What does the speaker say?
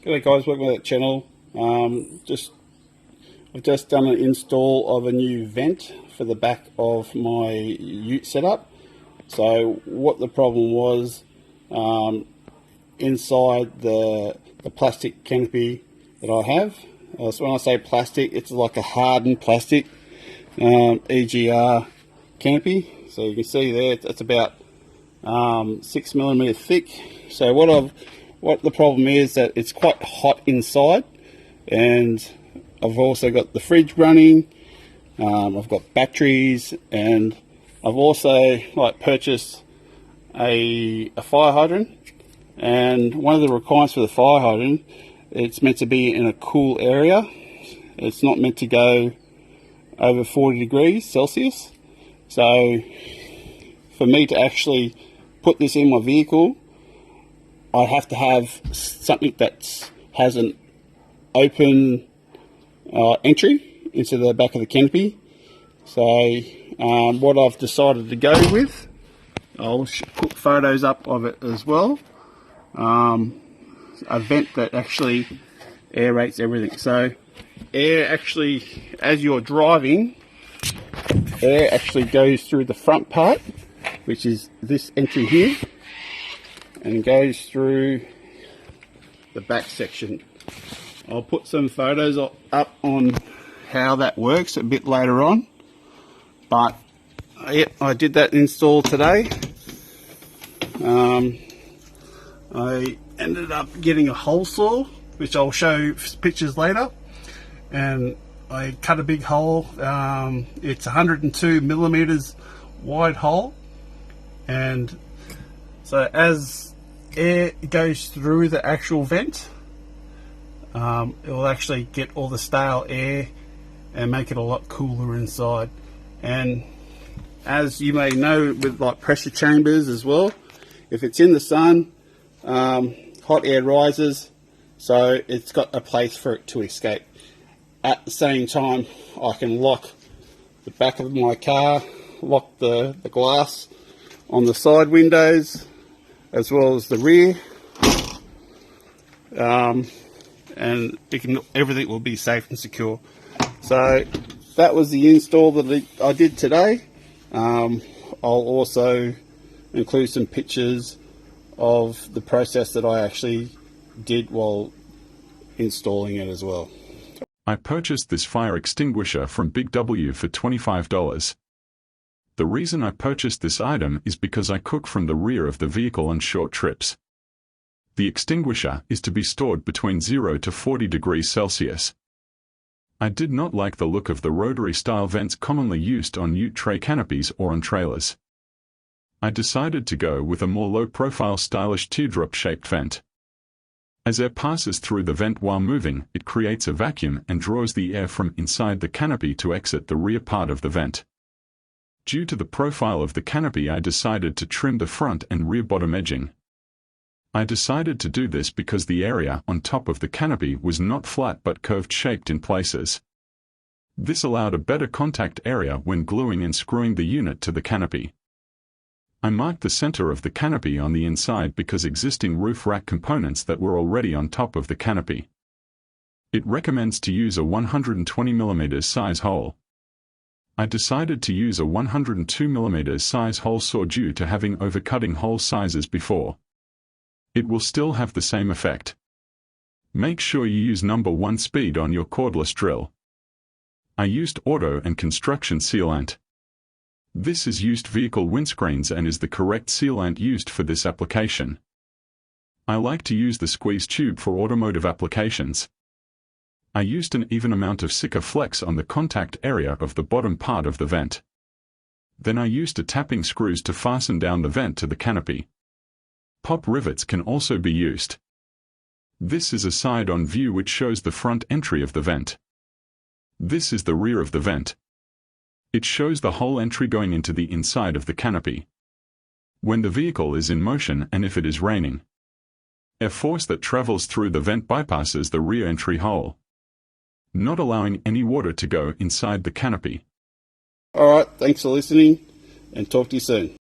G'day guys, welcome to that channel. I've just done an install of a new vent for the back of my ute setup. So what the problem was, inside the plastic canopy that I have, so when I say plastic, it's like a hardened plastic EGR canopy. So you can see there, it's about 6mm thick. So what the problem is that it's quite hot inside, and I've also got the fridge running. I've got batteries, and I've also purchased a fire hydrant. And one of the requirements for the fire hydrant, it's meant to be in a cool area. It's not meant to go over 40 degrees Celsius. So for me to actually put this in my vehicle, I have to have something that has an open entry into the back of the canopy. So what I've decided to go with, I'll put photos up of it as well. A vent that actually aerates everything. So air actually, as you're driving, air actually goes through the front part, which is this entry here, and goes through the back section. I'll put some photos up on how that works a bit later on, but yep, I did that install today. I ended up getting a hole saw, which I'll show pictures later, and I cut a big hole. It's 102mm wide hole, and so as air goes through the actual vent, it will actually get all the stale air and make it a lot cooler inside. And as you may know, with pressure chambers as well, if it's in the sun, hot air rises, so it's got a place for it to escape. At the same time, I can lock the back of my car, lock the glass on the side windows as well as the rear, and everything will be safe and secure. So that was the install that I did today. I'll also include some pictures of the process that I actually did while installing it as well. I purchased this fire extinguisher from Big W for $25. The reason I purchased this item is because I cook from the rear of the vehicle on short trips. The extinguisher is to be stored between 0 to 40 degrees Celsius. I did not like the look of the rotary-style vents commonly used on ute tray canopies or on trailers. I decided to go with a more low-profile stylish teardrop-shaped vent. As air passes through the vent while moving, it creates a vacuum and draws the air from inside the canopy to exit the rear part of the vent. Due to the profile of the canopy, I decided to trim the front and rear bottom edging. I decided to do this because the area on top of the canopy was not flat but curved shaped in places. This allowed a better contact area when gluing and screwing the unit to the canopy. I marked the center of the canopy on the inside because existing roof rack components that were already on top of the canopy. It recommends to use a 120mm size hole. I decided to use a 102mm size hole saw due to having overcutting hole sizes before. It will still have the same effect. Make sure you use number 1 speed on your cordless drill. I used auto and construction sealant. This is used vehicle windscreens and is the correct sealant used for this application. I like to use the squeeze tube for automotive applications. I used an even amount of Sikaflex on the contact area of the bottom part of the vent. Then I used a tapping screws to fasten down the vent to the canopy. Pop rivets can also be used. This is a side-on view which shows the front entry of the vent. This is the rear of the vent. It shows the whole entry going into the inside of the canopy. When the vehicle is in motion and if it is raining, air force that travels through the vent bypasses the rear entry hole, not allowing any water to go inside the canopy. Alright, thanks for listening, and talk to you soon.